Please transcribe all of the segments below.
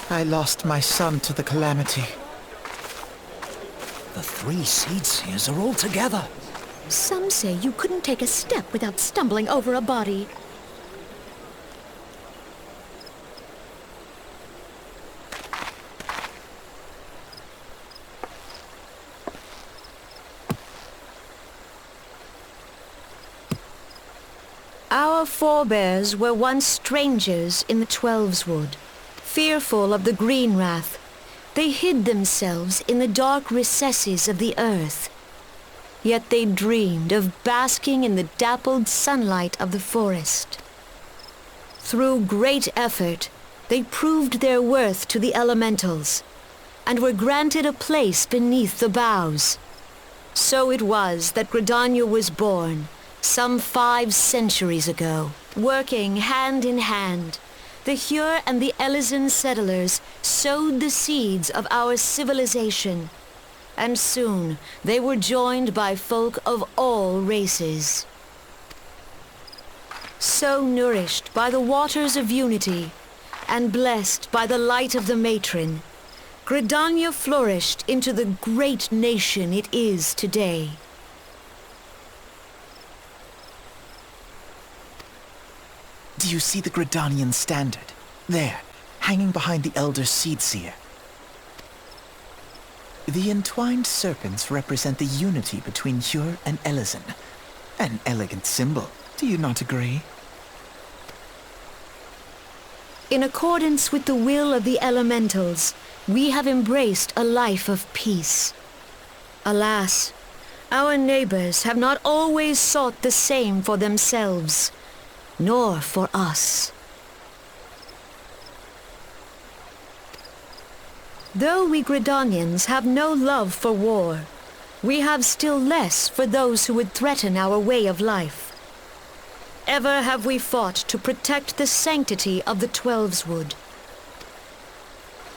I lost my son to the calamity. The three Seedseers are all together. Some say you couldn't take a step without stumbling over a body. Our forebears were once strangers in the Twelveswood. Fearful of the green wrath, they hid themselves in the dark recesses of the earth. Yet they dreamed of basking in the dappled sunlight of the forest. Through great effort, they proved their worth to the elementals, and were granted a place beneath the boughs. So it was that Gridania was born, some 5 centuries ago. Working hand in hand, the Hyur and the Elysian settlers sowed the seeds of our civilization, and soon they were joined by folk of all races. So nourished by the waters of unity, and blessed by the light of the matron, Gridania flourished into the great nation it is today. Do you see the Gridanian standard? There, hanging behind the Elder Seedseer. The entwined serpents represent the unity between Hyur and Elysian. An elegant symbol, do you not agree? In accordance with the will of the elementals, we have embraced a life of peace. Alas, our neighbors have not always sought the same for themselves, nor for us. Though we Gridanians have no love for war, we have still less for those who would threaten our way of life. Ever have we fought to protect the sanctity of the Twelveswood.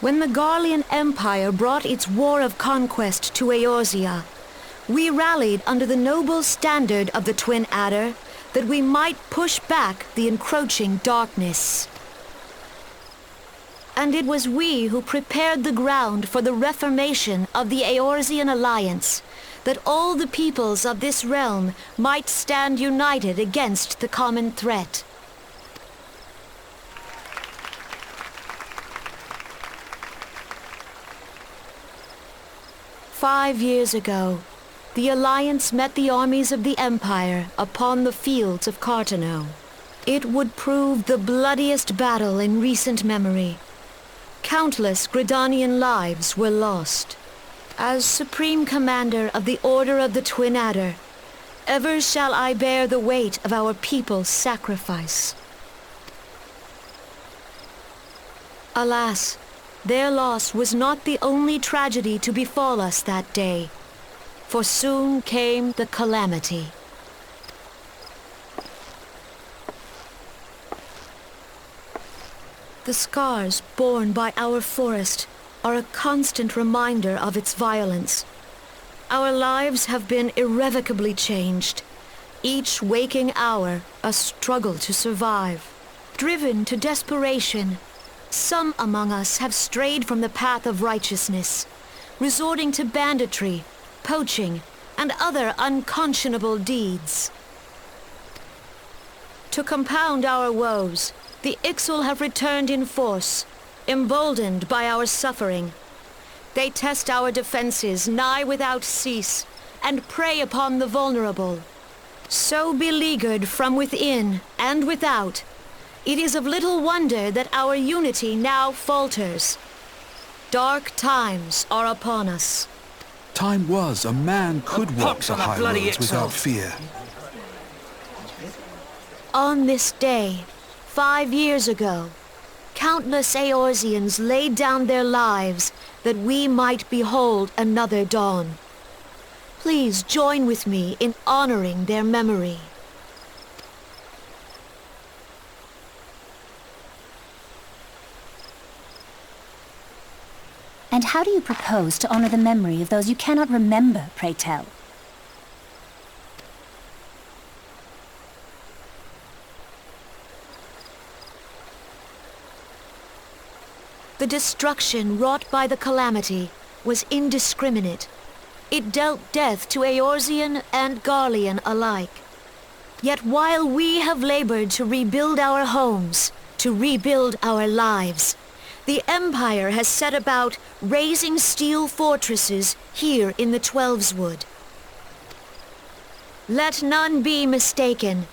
When the Garlean Empire brought its war of conquest to Eorzea, we rallied under the noble standard of the Twin Adder, that we might push back the encroaching darkness. And it was we who prepared the ground for the reformation of the Eorzean Alliance, that all the peoples of this realm might stand united against the common threat. "5 years ago, the Alliance met the armies of the Empire upon the fields of Cartano. It would prove the bloodiest battle in recent memory. Countless Gridanian lives were lost. As Supreme Commander of the Order of the Twin Adder, ever shall I bear the weight of our people's sacrifice. Alas, their loss was not the only tragedy to befall us that day, for soon came the calamity. The scars borne by our forest are a constant reminder of its violence. Our lives have been irrevocably changed, each waking hour a struggle to survive. Driven to desperation, some among us have strayed from the path of righteousness, resorting to banditry, poaching, and other unconscionable deeds. To compound our woes, the Ixal have returned in force, emboldened by our suffering. They test our defenses nigh without cease, and prey upon the vulnerable. So beleaguered from within and without, it is of little wonder that our unity now falters. Dark times are upon us. Time was a man could walk the high roads without fear. On this day, 5 years ago, countless Eorzeans laid down their lives that we might behold another dawn. Please join with me in honoring their memory. And how do you propose to honor the memory of those you cannot remember, pray tell? The destruction wrought by the calamity was indiscriminate. It dealt death to Eorzean and Garlean alike. Yet while we have labored to rebuild our homes, to rebuild our lives, the Empire has set about raising steel fortresses here in the Twelveswood. Let none be mistaken.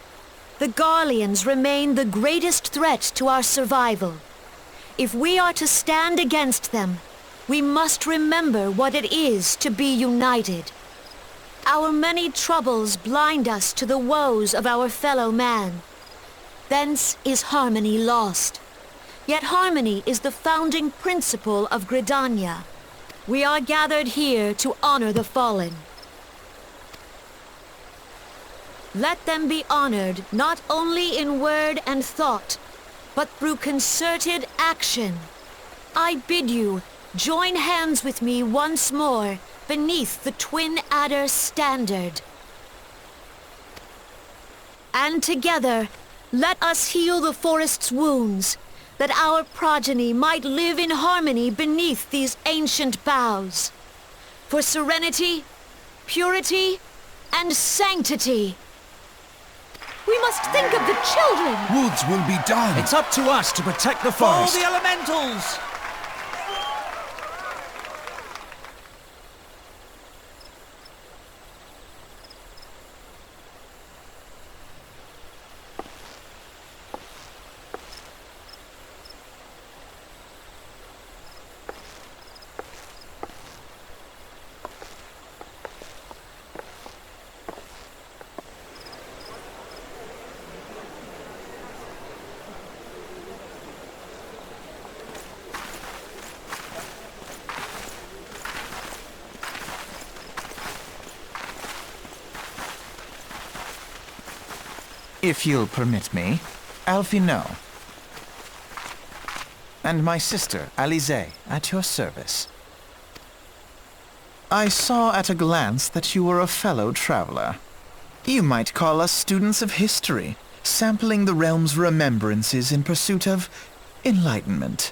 The Garleans remain the greatest threat to our survival. If we are to stand against them, we must remember what it is to be united. Our many troubles blind us to the woes of our fellow man. Thence is harmony lost. Yet harmony is the founding principle of Gridania. We are gathered here to honor the fallen. Let them be honored not only in word and thought, but through concerted action. I bid you, join hands with me once more beneath the Twin Adder standard. And together, let us heal the forest's wounds, that our progeny might live in harmony beneath these ancient boughs. For serenity, purity, and sanctity. We must think of the children! Woods will be done. It's up to us to protect the For forest. the elementals! If you'll permit me, Alfino. And my sister, Alize, at your service. I saw at a glance that you were a fellow traveler. You might call us students of history, sampling the realm's remembrances in pursuit of enlightenment.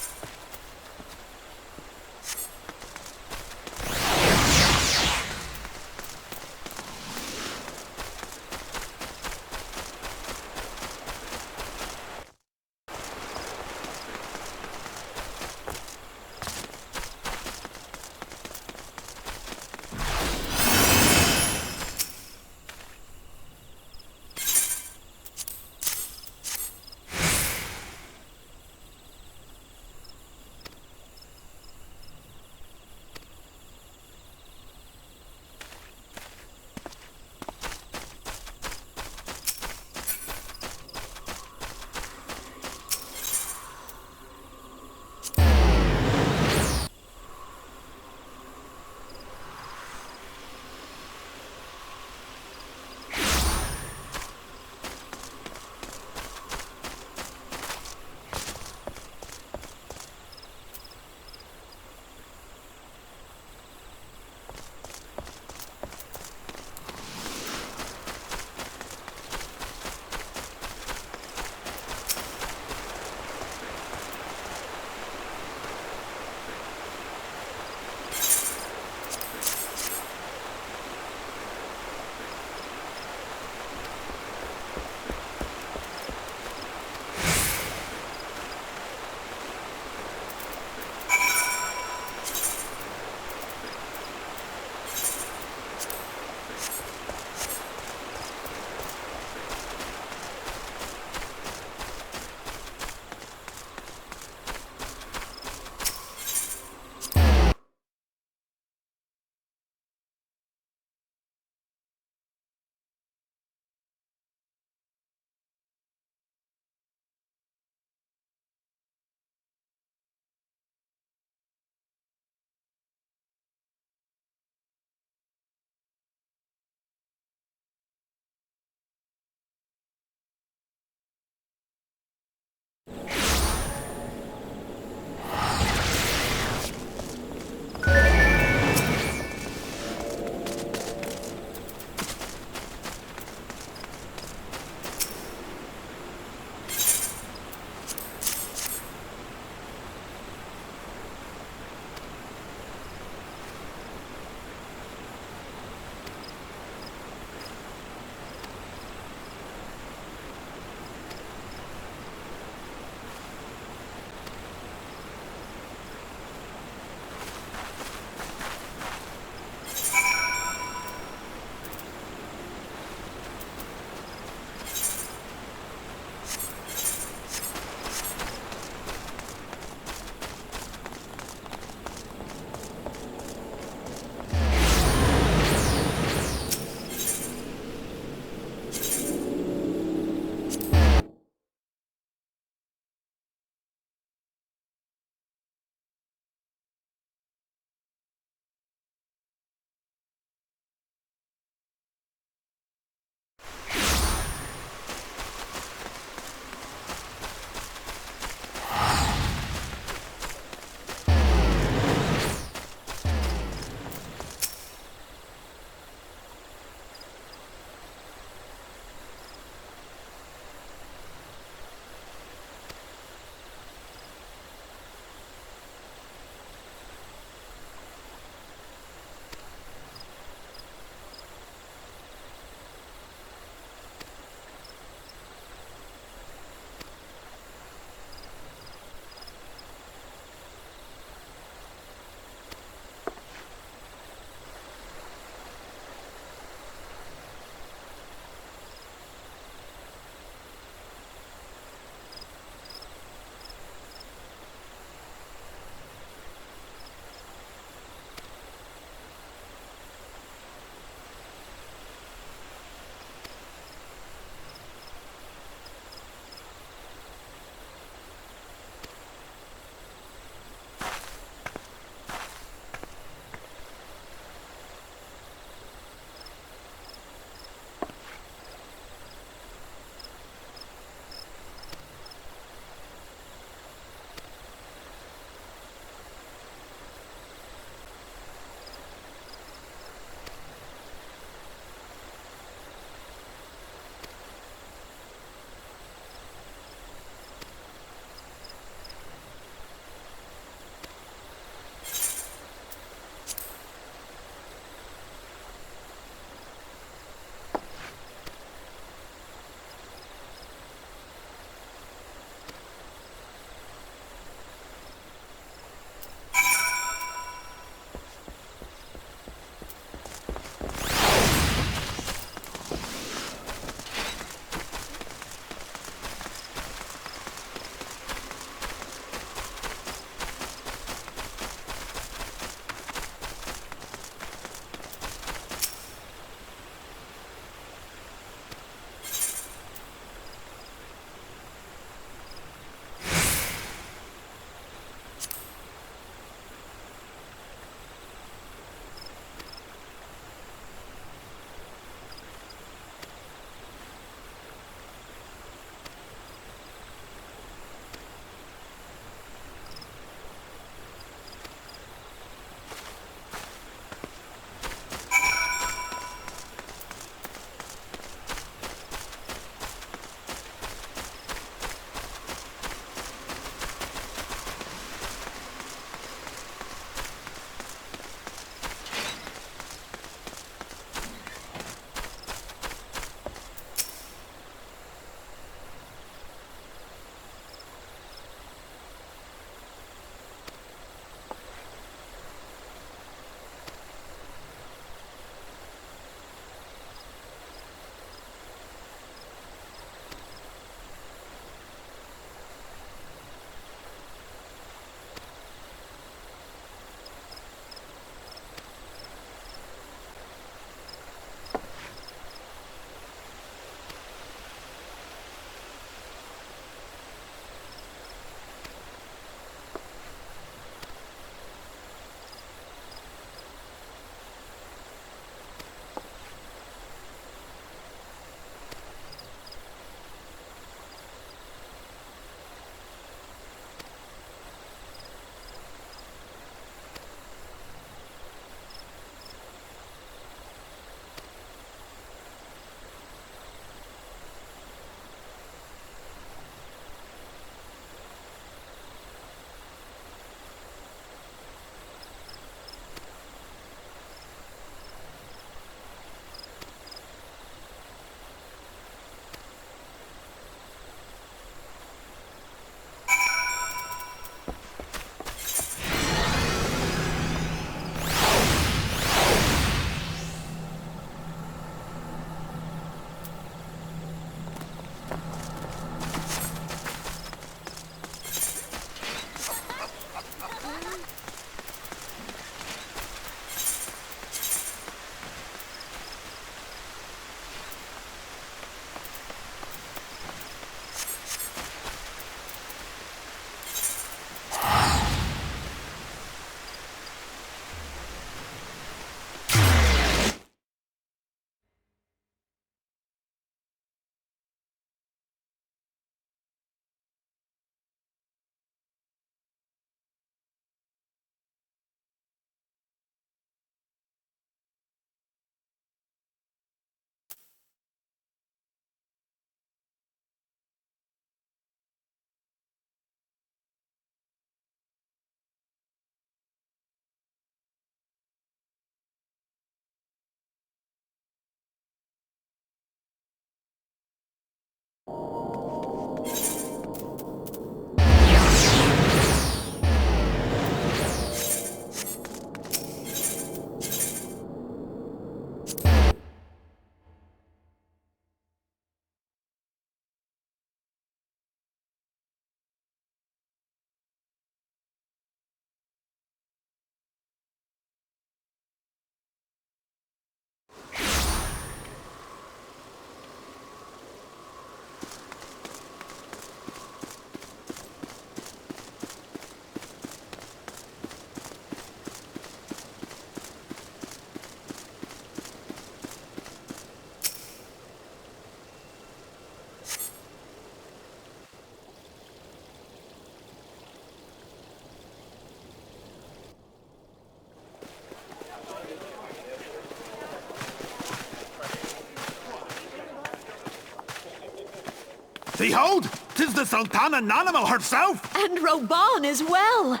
Behold! 'Tis the Sultana Nanamo herself! And Roban as well!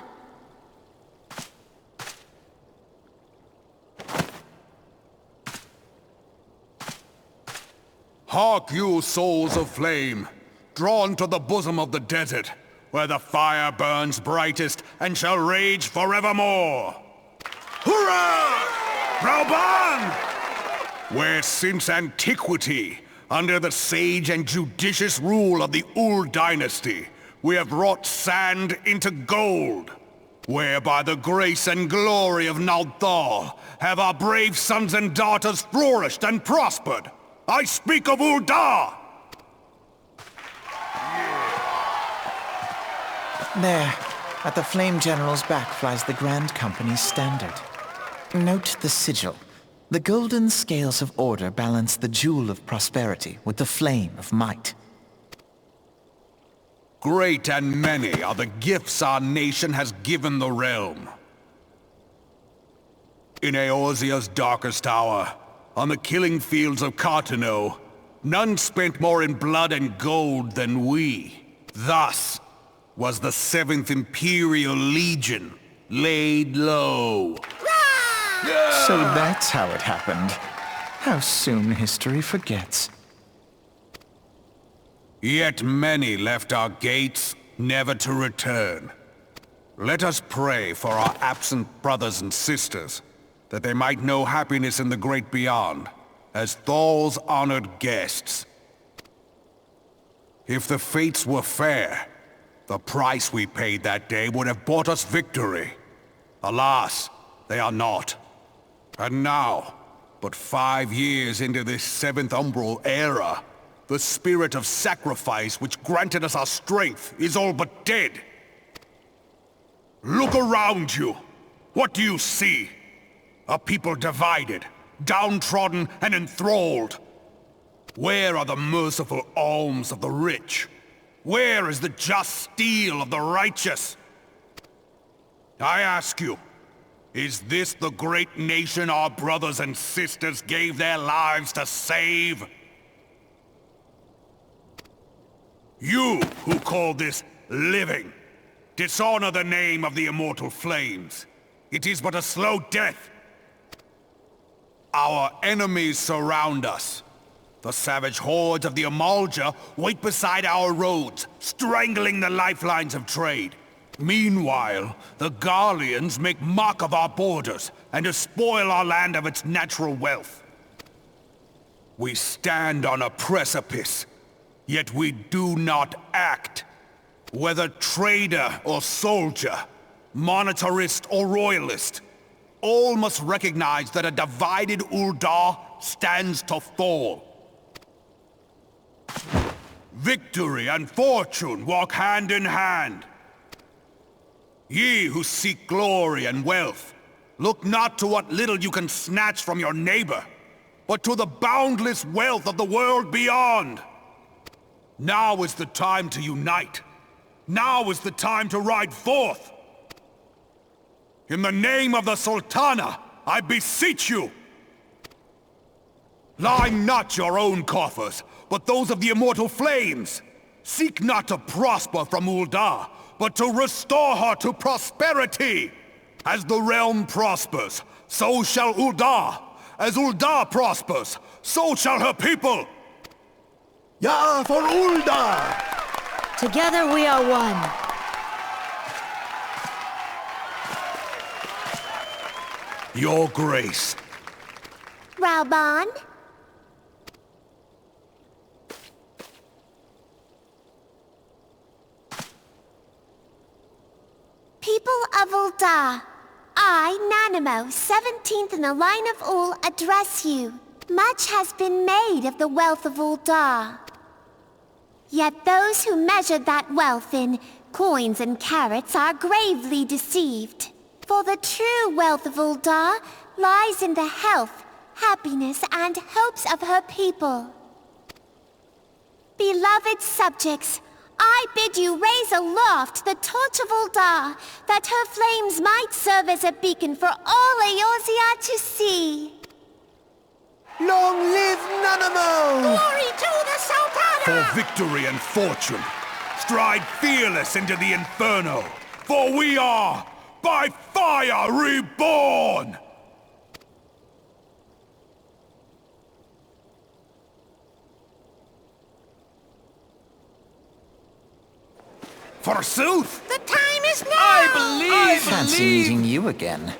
Hark you, souls of flame, drawn to the bosom of the desert, where the fire burns brightest and shall rage forevermore! Hurrah! Roban! Where since antiquity, under the sage and judicious rule of the Ul dynasty, we have wrought sand into gold. Where by the grace and glory of Nalthal have our brave sons and daughters flourished and prospered. I speak of Ul'dah! There, at the Flame General's back flies the Grand Company's standard. Note the sigil. The golden scales of order balance the jewel of prosperity with the flame of might. Great and many are the gifts our nation has given the realm. In Eorzea's darkest hour, on the killing fields of Cartano, none spent more in blood and gold than we. Thus was the 7th Imperial Legion laid low. So that's how it happened. How soon history forgets. Yet many left our gates, never to return. Let us pray for our absent brothers and sisters, that they might know happiness in the great beyond, as Thal's honored guests. If the fates were fair, the price we paid that day would have bought us victory. Alas, they are not. And now, but 5 years into this 7th Umbral era, the spirit of sacrifice which granted us our strength is all but dead. Look around you. What do you see? A people divided, downtrodden and enthralled. Where are the merciful alms of the rich? Where is the just steel of the righteous? I ask you, is this the great nation our brothers and sisters gave their lives to save? You who call this living, dishonor the name of the immortal flames. It is but a slow death. Our enemies surround us. The savage hordes of the Amalja wait beside our roads, strangling the lifelines of trade. Meanwhile, the Garleans make mock of our borders and despoil our land of its natural wealth. We stand on a precipice, yet we do not act. Whether trader or soldier, monetarist or royalist, all must recognize that a divided Ul'dah stands to fall. Victory and fortune walk hand in hand. Ye who seek glory and wealth, look not to what little you can snatch from your neighbor, but to the boundless wealth of the world beyond. Now is the time to unite. Now is the time to ride forth. In the name of the Sultana, I beseech you. Line not your own coffers, but those of the immortal flames. Seek not to prosper from Ul'dah, but to restore her to prosperity. As the realm prospers, so shall Ul'dah. As Ul'dah prospers, so shall her people. Ya for Ul'dah! Together we are one. Your Grace. Rauban? People of Ul'dah, I, Nanamo, 17th in the line of Ul, address you. Much has been made of the wealth of Ul'dah. Yet those who measured that wealth in coins and carats are gravely deceived. For the true wealth of Ul'dah lies in the health, happiness, and hopes of her people. Beloved subjects, I bid you raise aloft the torch of Ul'dah, that her flames might serve as a beacon for all Eorzea to see. Long live Nanamo! Glory to the Sultana! For victory and fortune, stride fearless into the inferno, for we are, by fire, reborn! Forsooth! The time is now! I believe! Fancy meeting you again.